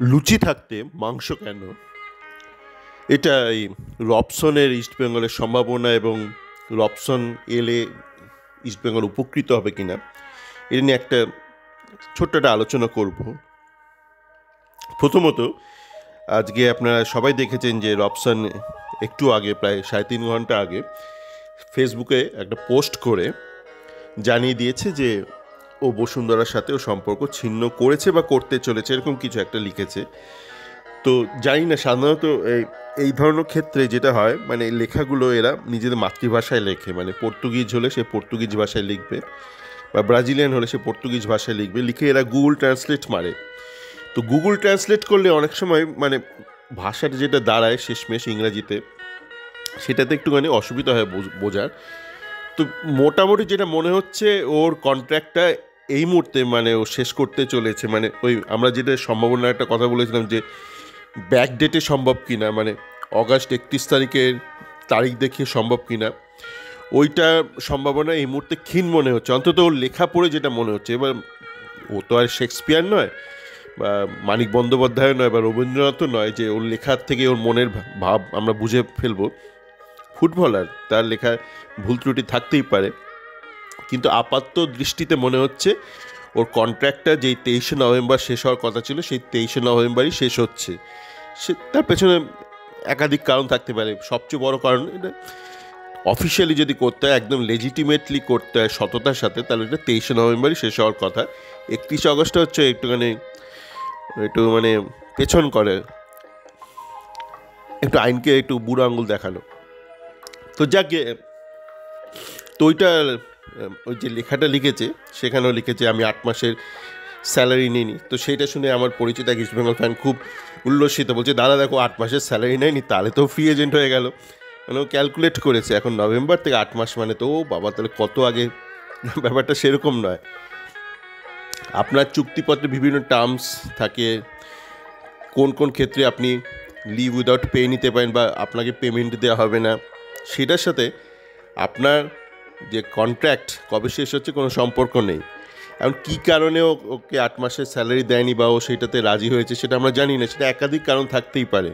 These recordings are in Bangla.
লুচি থাকতে মাংস কেন? এটা এই রবসনের ইস্টবেঙ্গলের সম্ভাবনা এবং রবসন এলে ইস্টবেঙ্গল উপকৃত হবে কিনা এটা নিয়ে একটা ছোট্ট একটা আলোচনা করব। প্রথমত, আজকে আপনারা সবাই দেখেছেন যে রবসন একটু আগে, প্রায় 3.5 ঘন্টা আগে, ফেসবুকে একটা পোস্ট করে জানিয়ে দিয়েছে যে ও বসুন্ধরার সাথে ও সম্পর্ক ছিন্ন করেছে বা করতে চলেছে, এরকম কিছু একটা লিখেছে। তো জানি না, সাধারণত এই ধরনের ক্ষেত্রে যেটা হয়, মানে লেখাগুলো এরা নিজেদের মাতৃভাষায় লেখে, মানে পর্তুগিজ হলে সে পর্তুগিজ ভাষায় লিখবে, বা ব্রাজিলিয়ান হলে সে পর্তুগিজ ভাষায় লিখবে, লিখে এরা গুগল ট্রান্সলেট মারে। তো গুগল ট্রান্সলেট করলে অনেক সময় মানে ভাষাটা যেটা দাঁড়ায় শেষমেশ ইংরাজিতে, সেটাতে একটুখানি অসুবিধা হয় বোঝার। তো মোটামুটি যেটা মনে হচ্ছে, ওর কন্ট্রাক্টটা এই মুহূর্তে মানে ও শেষ করতে চলেছে। মানে ওই আমরা যেটা সম্ভাবনার একটা কথা বলেছিলাম যে ব্যাক ডেটে সম্ভব কিনা, মানে অগাস্ট 31 তারিখের তারিখ দেখিয়ে সম্ভব কিনা, ওইটা সম্ভাবনা এই মুহূর্তে ক্ষীণ মনে হচ্ছে, অন্তত ওর লেখা পড়ে যেটা মনে হচ্ছে। এবার ও তো আর শেক্সপিয়ার নয়, বা মানিক বন্দ্যোপাধ্যায় নয়, বা রবীন্দ্রনাথও নয় যে ওর লেখার থেকে ওর মনের ভাব আমরা বুঝে ফেলবো। ফুটবলার, তার লেখায় ভুল ত্রুটি থাকতেই পারে, কিন্তু আপাত দৃষ্টিতে মনে হচ্ছে ওর কন্ট্রাক্টটা যেই 23শে নভেম্বর শেষ হওয়ার কথা ছিল, সেই 23শে নভেম্বরই শেষ হচ্ছে। সে তার পেছনে একাধিক কারণ থাকতে পারে। সবচেয়ে বড় কারণ, এটা অফিসিয়ালি যদি করতে হয়, একদম লেজিটিমেটলি করতে হয় সততার সাথে, তাহলে এটা 23শে নভেম্বরই শেষ হওয়ার কথা। 31 আগস্টটা হচ্ছে একটুখানি একটু মানে পেছন করে, একটু আইনকে একটু বুড়ো আঙুল দেখানো। তো যাকে, তো ওইটা ওই যে লেখাটা লিখেছে সেখানেও লিখেছে আমি 8 মাসের স্যালারি নিইনি। তো সেইটা শুনে আমার পরিচিত এক ইস্টবেঙ্গল ফ্যান খুব উল্লসিত, বলছে দাদা দেখো 8 মাসের স্যালারি নেয়নি, তাহলে তো ফ্রি এজেন্ট হয়ে গেল। মানে ও ক্যালকুলেট করেছে এখন নভেম্বর থেকে 8 মাস, মানে তো ও বাবা তাহলে কত আগে। ব্যাপারটা সেরকম নয়। আপনার চুক্তিপত্রে বিভিন্ন টার্মস থাকে, কোন কোন ক্ষেত্রে আপনি লিভ উইদাউট পে নিতে পারেন বা আপনাকে পেমেন্ট দেওয়া হবে না, সেটার সাথে আপনার যে কন্ট্রাক্ট কবে শেষ হচ্ছে কোনো সম্পর্ক নেই। এখন কী কারণে ওকে 8 মাসের স্যালারি দেয়নি বা ও সেটাতে রাজি হয়েছে সেটা আমরা জানি না। সেটা একাধিক কারণ থাকতেই পারে,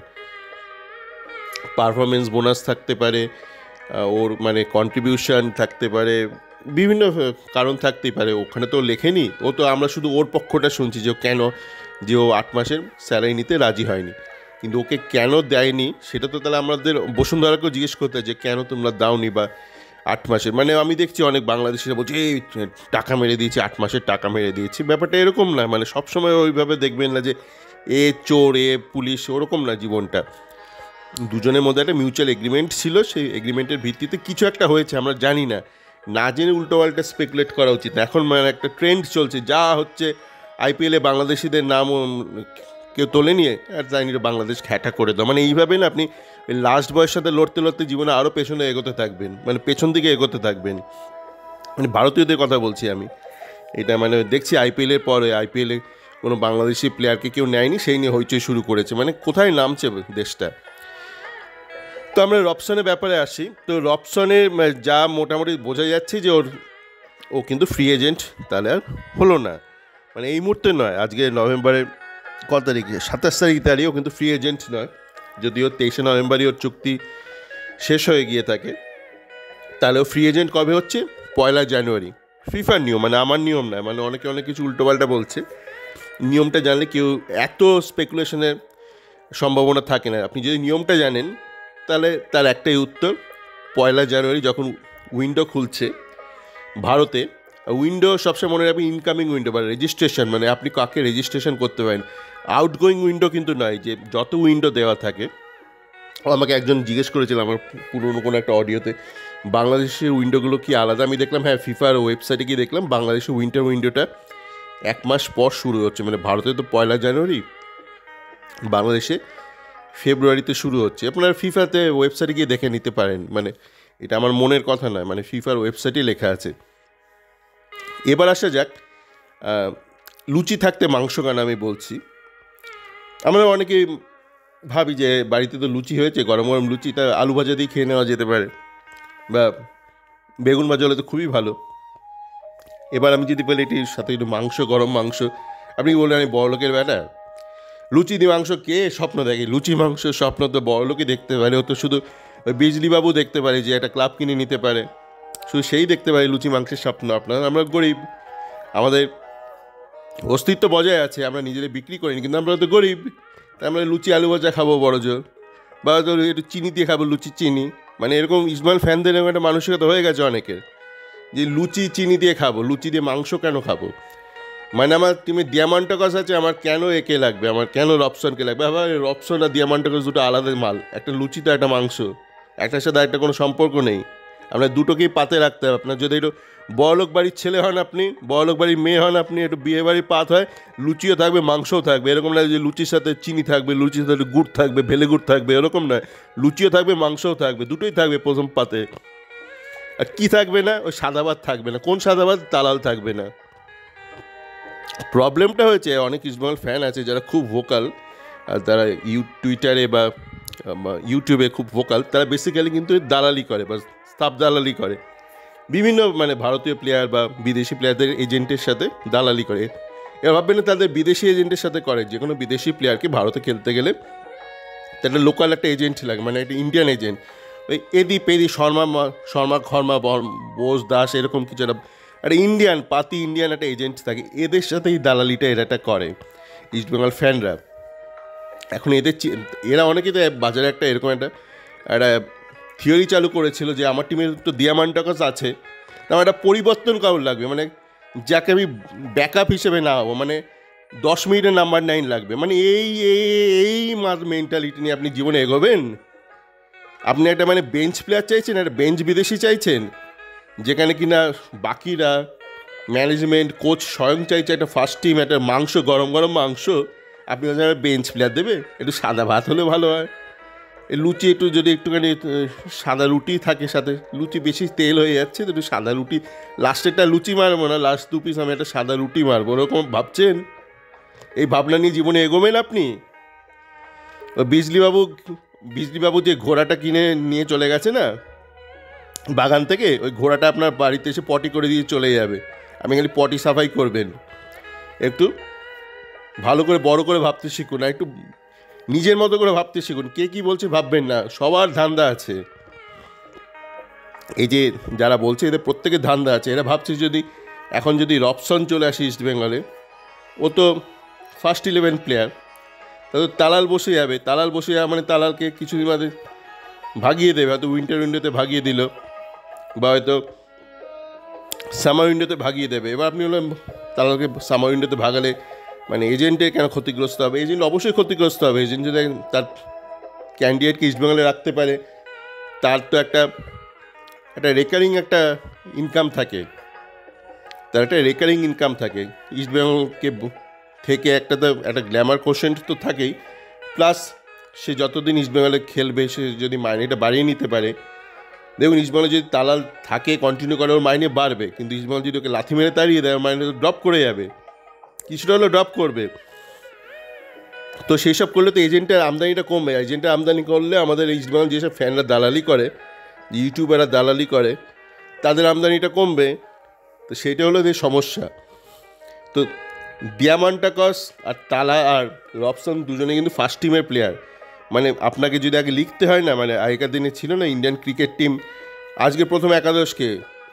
পারফরমেন্স বোনাস থাকতে পারে, ওর মানে কন্ট্রিবিউশন থাকতে পারে, বিভিন্ন কারণ থাকতেই পারে। ওখানে তো লেখেনি, ও তো আমরা শুধু ওর পক্ষটা শুনছি যে ও কেন, যে ও 8 মাসের স্যালারি নিতে রাজি হয়নি। কিন্তু ওকে কেন দেয়নি সেটা তো তাহলে আমাদের বসুন্ধরাকেও জিজ্ঞেস করতে হয় যে কেন তোমরা দাওনি, বা 8 মাসের, মানে আমি দেখছি অনেক বাংলাদেশিরা বলছে এই টাকা মেরে দিয়েছি, 8 মাসের টাকা মেরে দিয়েছি। ব্যাপারটা এরকম না, মানে সবসময় ওইভাবে দেখবেন না যে এ চোর এ পুলিশ, ওরকম না জীবনটা। দুজনের মধ্যে একটা মিউচুয়াল এগ্রিমেন্ট ছিল, সেই এগ্রিমেন্টের ভিত্তিতে কিছু একটা হয়েছে, আমরা জানি না। না জেনে উল্টোপাল্টা স্পেকুলেট করা উচিত না। এখন মানে একটা ট্রেন্ড চলছে, যা হচ্ছে আইপিএলে বাংলাদেশিদের নাম কেউ তোলে নিয়ে আর তাই নিয়ে বাংলাদেশ ঘ্যাটা করে দাও, মানে এইভাবে না আপনি লাস্ট বয়ের সাথে লড়তে লড়তে জীবনে আরও পেছনে এগোতে থাকবেন, মানে পেছন দিকে এগোতে থাকবেন। মানে ভারতীয়দের কথা বলছি আমি। এটা মানে দেখছি আইপিএলের পরে আইপিএলে কোনো বাংলাদেশি প্লেয়ারকে কেউ নেয়নি, সেই নিয়ে হইচই শুরু করেছে, মানে কোথায় নামছে দেশটা। তো আমরা রবসনের ব্যাপারে আসি। তো রবসনের যা মোটামুটি বোঝা যাচ্ছে যে ও কিন্তু ফ্রি এজেন্ট তাহলে আর হলো না, মানে এই মুহূর্তে নয়, আজকে নভেম্বরের কত তারিখে, 27 তারিখ ও কিন্তু ফ্রি এজেন্ট নয়। যদিও 23শে নভেম্বরই ওর চুক্তি শেষ হয়ে গিয়ে থাকে, তাহলেও ফ্রি এজেন্ট কবে হচ্ছে? 1 জানুয়ারি। ফিফার নিয়ম, মানে আমার নিয়ম নয়, মানে অনেকে অনেক কিছু উল্টোপাল্টা বলছে। নিয়মটা জানলে কেউ এত স্পেকুলেশনের সম্ভাবনা থাকে না। আপনি যদি নিয়মটা জানেন তাহলে তার একটাই উত্তর, 1 জানুয়ারি যখন উইন্ডো খুলছে ভারতে। উইন্ডো সবসময় মনে রাখবেন ইনকামিং উইন্ডো বা রেজিস্ট্রেশন, মানে আপনি কাকে রেজিস্ট্রেশন করতে পারেন, আউটগোয়িং উইন্ডো কিন্তু নয় যে যত উইন্ডো দেওয়া থাকে। আমাকে একজন জিজ্ঞেস করেছিল আমার পুরনো কোনো একটা অডিওতে, বাংলাদেশের উইন্ডোগুলো কি আলাদা? আমি দেখলাম হ্যাঁ, ফিফার ওয়েবসাইটে গিয়ে দেখলাম বাংলাদেশের উইন্ডোটা 1 মাস পর শুরু হচ্ছে। মানে ভারতে তো 1 জানুয়ারি, বাংলাদেশে ফেব্রুয়ারিতে শুরু হচ্ছে। আপনার ফিফাতে ওয়েবসাইটে গিয়ে দেখে নিতে পারেন, মানে এটা আমার মনের কথা নয়, মানে ফিফার ওয়েবসাইটে লেখা আছে। এবার আসা যাক লুচি থাকতে মাংস কেন আমি বলছি। আমরা অনেকেই ভাবি যে বাড়িতে তো লুচি হয়েছে, গরম গরম লুচি, তা আলু ভাজা দিয়ে খেয়ে নেওয়া যেতে পারে, বা বেগুন ভাজা হলে তো খুবই ভালো। এবার আমি যদি বলি এটির সাথে একটু মাংস, গরম মাংস, আপনি কি বললেন আমি বড়লোকের ব্যাটা? লুচি দিয়ে মাংস কে স্বপ্ন দেখে? লুচি মাংস স্বপ্ন তো বড়লোকই দেখতে পারে। ও তো শুধু ওই বিজলিবাবু দেখতে পারে যে একটা ক্লাব কিনে নিতে পারে, শুধু সেই দেখতে পারে লুচি মাংসের স্বপ্ন। আমরা গরিব, আমাদের অস্তিত্ব বজায় আছে, আমরা নিজেদের বিক্রি করিনি, কিন্তু আমরা তো গরিব, তাই আমরা লুচি আলু ভাজা খাবো বড় জোর, বা তো একটু চিনি দিয়ে খাবো, লুচি চিনি। মানে এরকম ইসমাইল ফ্যানদের এরকম একটা মানসিকতা হয়ে গেছে অনেকের, যে লুচি চিনি দিয়ে খাবো, লুচি দিয়ে মাংস কেন খাবো? মানে আমার টিমে দিয়ামান্টাকাস আছে, আমার কেন একে লাগবে, আমার কেন রবসনকে লাগবে? আবার রবসন আর দিয়ামান্টাকাস দুটো আলাদা মাল, একটা লুচি তো একটা মাংস, একটার সাথে একটা কোনো সম্পর্ক নেই। আপনার দুটোকেই পাতে রাখতে হবে। আপনার যদি একটু বড়লোক বাড়ির ছেলে হন, আপনি বড়লোক বাড়ির মেয়ে হন, আপনি একটু বিয়ে বাড়ির পাত হয়, লুচিও থাকবে মাংসও থাকবে। এরকম না যে লুচির সাথে চিনি থাকবে, লুচির সাথে গুড় থাকবে, ভেলে গুড় থাকবে, এরকম নয়। লুচিও থাকবে মাংসও থাকবে, দুটোই থাকবে প্রথম পাতে। আর কি থাকবে না? ওই সাদা ভাত থাকবে না। কোন সাদা ভাত? তালাল থাকবে না। প্রবলেমটা হয়েছে অনেক ইসমাইল ফ্যান আছে যারা খুব ভোকাল, আর তারা টুইটারে বা ইউটিউবে খুব ভোকাল, তারা বেসিক্যালি কিন্তু দালালি করে বা স্টাফ দালালি করে, বিভিন্ন মানে ভারতীয় প্লেয়ার বা বিদেশি প্লেয়ারদের এজেন্টের সাথে দালালি করে। এবার ভাববেন না তাদের বিদেশি এজেন্টের সাথে করে, যে কোনো বিদেশি প্লেয়ারকে ভারতে খেলতে গেলে তাদের লোকাল একটা এজেন্ট লাগে, মানে একটা ইন্ডিয়ান এজেন্ট। ওই এদি পেদি শর্মা খর্মা বোস দাস এরকম কিছু একটা ইন্ডিয়ান পাতি ইন্ডিয়ান একটা এজেন্ট থাকে, এদের সাথেই দালালিটা এরাটা করে ইস্টবেঙ্গল ফ্যানরা। এখন এরা অনেকে তো বাজারে একটা এরকম একটা একটা থিওরি চালু করেছিল যে আমার টিমে তো দিয়ামান্টাকাস আছে, আমার একটা পরিবর্তন কারণ লাগবে, মানে যাকে আমি ব্যাকআপ হিসেবে না হবো, মানে 10 মিনিটের নাম্বার 9 লাগবে। মানে এই এই মেন্টালিটি নিয়ে আপনি জীবনে এগোবেন? আপনি একটা মানে বেঞ্চ প্লেয়ার চাইছেন, একটা বেঞ্চ বিদেশি চাইছেন, যেখানে কিনা বাকিরা ম্যানেজমেন্ট কোচ স্বয়ং চাইছে একটা ফার্স্ট টিম, একটা মাংস গরম গরম মাংস, আপনি ওখানে বেঞ্চ প্লেয়ার দেবে? একটু সাদা ভাত হলে ভালো হয়, এই লুচি একটু যদি একটুখানি সাদা রুটি থাকে সাথে, লুচি বেশি তেল হয়ে যাচ্ছে তো একটু সাদা রুটি, লাস্টেরটা লুচি মারবো না, লাস্ট 2 পিস আমি একটা সাদা রুটি মারবো, ওরকম ভাবছেন? এই ভাবনা নিয়ে জীবনে এগোবেন আপনি? বিজলিবাবু যে ঘোড়াটা কিনে নিয়ে চলে গেছে না বাগান থেকে, ওই ঘোড়াটা আপনার বাড়িতে এসে পটি করে দিয়ে চলে যাবে, আপনি খালি পটি সাফাই করবেন। একটু ভালো করে বড় করে ভাবতে শিখুন, আর একটু নিজের মতো করে ভাবতে শিখুন। কে কী বলছে ভাববেন না, সবার ধান্দা আছে। এই যে যারা বলছে এদের প্রত্যেকের ধান্দা আছে। এরা ভাবছে এখন যদি রবসন চলে আসে ইস্ট বেঙ্গলে, ও তো ফার্স্ট 11 প্লেয়ার, তাহলে তালাল বসে যাবে। তালাল বসে যাওয়া মানে তালালকে কিছুদিন বাদে ভাগিয়ে দেবে, হয়তো উইন্ডোতে ভাগিয়ে দিল, বা হয়তো সামার উইন্ডোতে ভাগিয়ে দেবে। এবার আপনি বললেন তালালকে সামার উইন্ডোতে ভাগালে মানে এজেন্টের কেন ক্ষতিগ্রস্ত হবে? এজেন্ট অবশ্যই ক্ষতিগ্রস্ত হবে। এজেন্ট যদি তার ক্যান্ডিডেটকে ইস্টবেঙ্গলে রাখতে পারে, তার তো একটা রেকারিং একটা ইনকাম থাকে, ইস্টবেঙ্গলকে থেকে একটা তো একটা গ্ল্যামার কোশেন্ট তো থাকেই, প্লাস সে যতদিন ইস্টবেঙ্গলে খেলবে সে যদি মাইনেটা বাড়িয়ে নিতে পারে। দেখুন ইস্টবেঙ্গলে যদি তালাল থাকে কন্টিনিউ করে, ওর মাইনে বাড়বে, কিন্তু ইস্টবেঙ্গল যদি ওকে লাথি মেরে তাড়িয়ে দেয়, ওর মাইনে তো ড্রপ করে যাবে, কিছুটা হলেও ড্রপ করবে। তো সেই সব করলে তো এজেন্টের আমদানিটা কমবে। এজেন্টের আমদানি করলে আমাদের ইস্টবেঙ্গল যেসব ফ্যানরা দালালি করে, ইউটিউবাররা দালালি করে, তাদের আমদানিটা কমবে। তো সেইটা হলো যে সমস্যা। তো দিয়ামান্টাকাস আর রবসন দুজনে কিন্তু ফার্স্ট টিমের প্লেয়ার। মানে আপনাকে যদি আগে লিখতে হয় না, মানে আগেকার দিনে ছিল না ইন্ডিয়ান ক্রিকেট টিম, আজকে প্রথম একাদশকে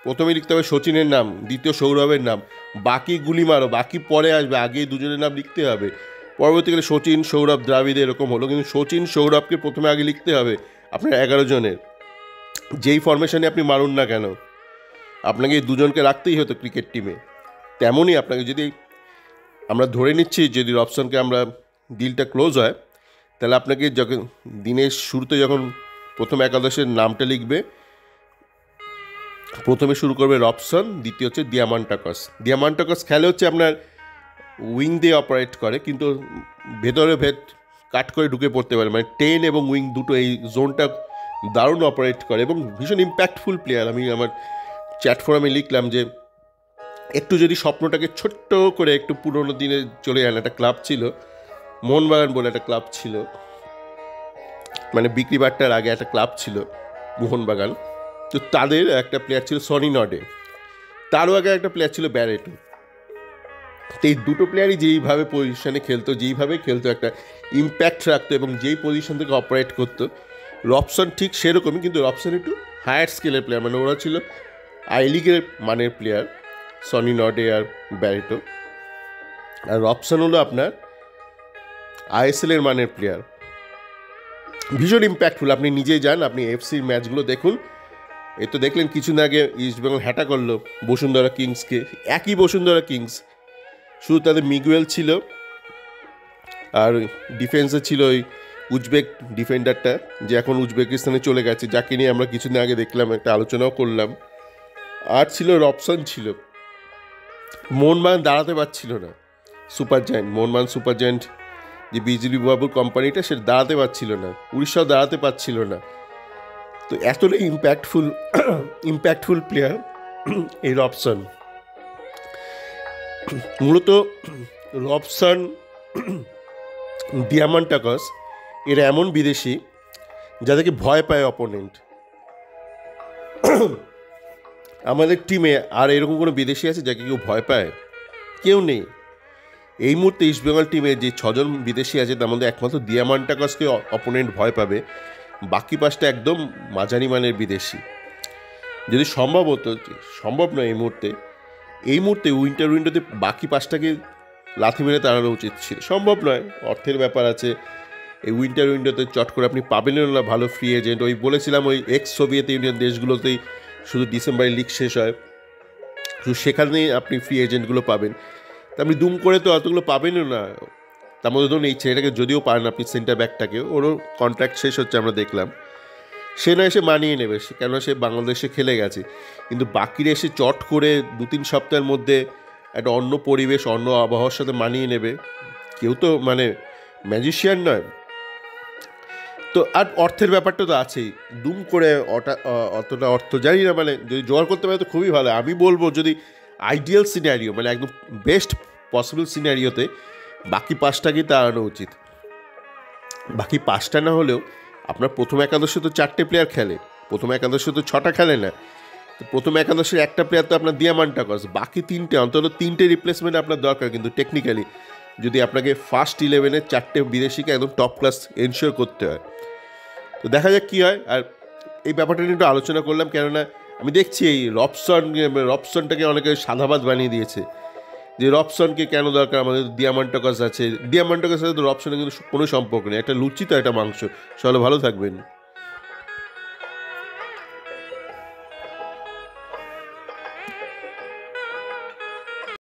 প্রথমে লিখতে হবে সচিনের নাম, দ্বিতীয় সৌরভের নাম, বাকি গুলি মারো, বাকি পরে আসবে, আগে দুজনের নাম লিখতে হবে। পরবর্তীকালে সচিন সৌরভ দ্রাবিড় এরকম হলো, কিন্তু সচিন সৌরভকে প্রথমে আগে লিখতে হবে আপনার 11 জনের, যেই ফরমেশনে আপনি মারুন না কেন, আপনাকে এই দুজনকে রাখতেই হতো ক্রিকেট টিমে। তেমনই আপনাকে যদি আমরা ধরে নিচ্ছি যদি রবসনকে আমরা ডিলটা ক্লোজ হয়, তাহলে আপনাকে যখন দিনের শুরুতে যখন প্রথম একাদশের নামটা লিখবে, প্রথমে শুরু করবে রবসন, দ্বিতীয় হচ্ছে দিয়ামান্টাকাস খেলে হচ্ছে আপনার উইং দিয়ে অপারেট করে, কিন্তু ভেতরে কাট করে ঢুকে পড়তে পারে, মানে 10 এবং উইং দুটো এই জোনটা দারুণ অপারেট করে এবং ভীষণ ইম্প্যাক্টফুল প্লেয়ার। আমি আমার চ্যাট ফোরামে লিখলাম যে একটু যদি স্বপ্নটাকে ছোট্ট করে একটু পুরোনো দিনে চলে যান, একটা ক্লাব ছিল মোহনবাগান বলে একটা ক্লাব ছিল, মানে বিক্রি বাট্টার আগে একটা ক্লাব ছিল মোহনবাগান, তো তাদের একটা প্লেয়ার ছিল সনি নডে, তারও আগে একটা প্লেয়ার ছিল ব্যারেটো। তো এই দুটো প্লেয়ারই যেইভাবে পজিশনে খেলতো, যেইভাবে খেলতো, একটা ইম্প্যাক্ট রাখতো এবং যেই পজিশন থেকে অপারেট করতো, রবসন ঠিক সেরকমই, কিন্তু রবসন একটু হায়ার স্কেলের প্লেয়ার, মানে ওরা ছিল আই লিগের মানের প্লেয়ার, সনি নডে আর ব্যারেটো, আর রবসন হলো আপনার আইএসএলের মানের প্লেয়ার। ভীষণ ইম্প্যাক্টফুল, আপনি নিজেই যান, আপনি এফসির ম্যাচগুলো দেখুন। এই তো দেখলেন কিছুদিন আগে ইস্টবেঙ্গল হ্যাটা করলো বসুন্ধরা কিংসকে, একই বসুন্ধরা কিংস, শুধু তাদের মিগুয়েল ছিল আর ডিফেন্সে ছিল ওই উজবেক ডিফেন্ডারটা, যে এখন উজবেকিস্তানে চলে গেছে, যাকে নিয়ে আমরা কিছুদিন আগে দেখলাম, একটা আলোচনাও করলাম। আর ছিল রবসন ছিল। মোহনবাগান দাঁড়াতে পারছিল না, super giant, Mohun Bagan super giant যে বিজলি বাবুর কোম্পানিটা, সেটা দাঁড়াতে পারছিল না, উড়িষ্যাও দাঁড়াতে পারছিল না। তো এতটাই ইম্প্যাক্টফুল প্লেয়ার এই রবসন। মূলত রবসন, ডিয়ামান্টাকাস, এরা এমন বিদেশি যাদেরকে ভয় পায় অপোনেন্ট। আমাদের টিমে আর এরকম কোনো বিদেশি আছে যাকে কেউ ভয় পায়? কেউ নেই। এই মুহূর্তে ইস্টবেঙ্গল টিমে যে 6 জন বিদেশি আছে তার মধ্যে একমাত্র ডিয়ামান্টাকাসকে অপোনেন্ট ভয় পাবে, বাকি 5টা একদম মাঝারি মানের বিদেশি। যদি সম্ভব হতো, সম্ভব নয় এই মুহূর্তে উইন্টার উইন্ডোতে বাকি 5টাকে লাথি মেরে তাড়ানো উচিত ছিল, সম্ভব নয়, অর্থের ব্যাপার আছে। এই উইন্টার উইন্ডোতে চট করে আপনি পাবেনও না ভালো ফ্রি এজেন্ট। ওই বলেছিলাম ওই এক্স সোভিয়েত ইউনিয়ন দেশগুলোতেই শুধু ডিসেম্বরে লিগ শেষ হয়, শুধু সেখানেই আপনি ফ্রি এজেন্টগুলো পাবেন। তা আপনি দুম করে তো অতগুলো পাবেনও না। তার মধ্যে ধরুন এই ছেলেটাকে যদিও পারেন আপনি, সেন্টার ব্যাকটাকে, ওরও কন্ট্রাক্ট শেষ হচ্ছে আমরা দেখলাম, সে না এসে মানিয়ে নেবে, কেন সে বাংলাদেশে খেলে গেছে। কিন্তু বাকিরা এসে চট করে 2-3 সপ্তাহের মধ্যে একটা অন্য পরিবেশ, অন্য আবহাওয়ার সাথে মানিয়ে নেবে, কেউ তো মানে ম্যাজিশিয়ান নয়। তো আর অর্থের ব্যাপারটা তো আছেই, দুম করে অতটা অর্থ জানি না, মানে যদি জোগাড় করতে পারে তো খুবই ভালো। আমি বলবো যদি আইডিয়াল সিনারিও, মানে একদম বেস্ট পসিবল সিনারিওতে বাকি 5টাকেই তাড়ানো উচিত। বাকি 5টা না হলেও আপনার প্রথম একাদশে তো 4টে প্লেয়ার খেলে, প্রথম একাদশে তো 6টা খেলে না। তো প্রথম একাদশের একটা প্লেয়ার তো আপনার ডিয়ামান্টাকাস, বাকি 3টে, অন্তত 3টে রিপ্লেসমেন্ট আপনার দরকার। কিন্তু টেকনিক্যালি যদি আপনাকে ফার্স্ট 11-এ 4টে বিদেশিকে একদম টপ ক্লাস এনশিওর করতে হয়, তো দেখা যাক কী হয়। আর এই ব্যাপারটা নিয়ে একটু আলোচনা করলাম, কেননা আমি দেখছি এই রবসনটাকে অনেকে সাদাবাদ বানিয়ে দিয়েছে, যে রবসনকে কেন দরকার, আমাদের ডিয়ামান্টাকাস আছে। ডিয়ামান্টাকাস সাথে তো রবসনের কিন্তু কোনো সম্পর্ক নেই, একটা লুচি তো একটা মাংস। সবাই ভালো থাকবেন।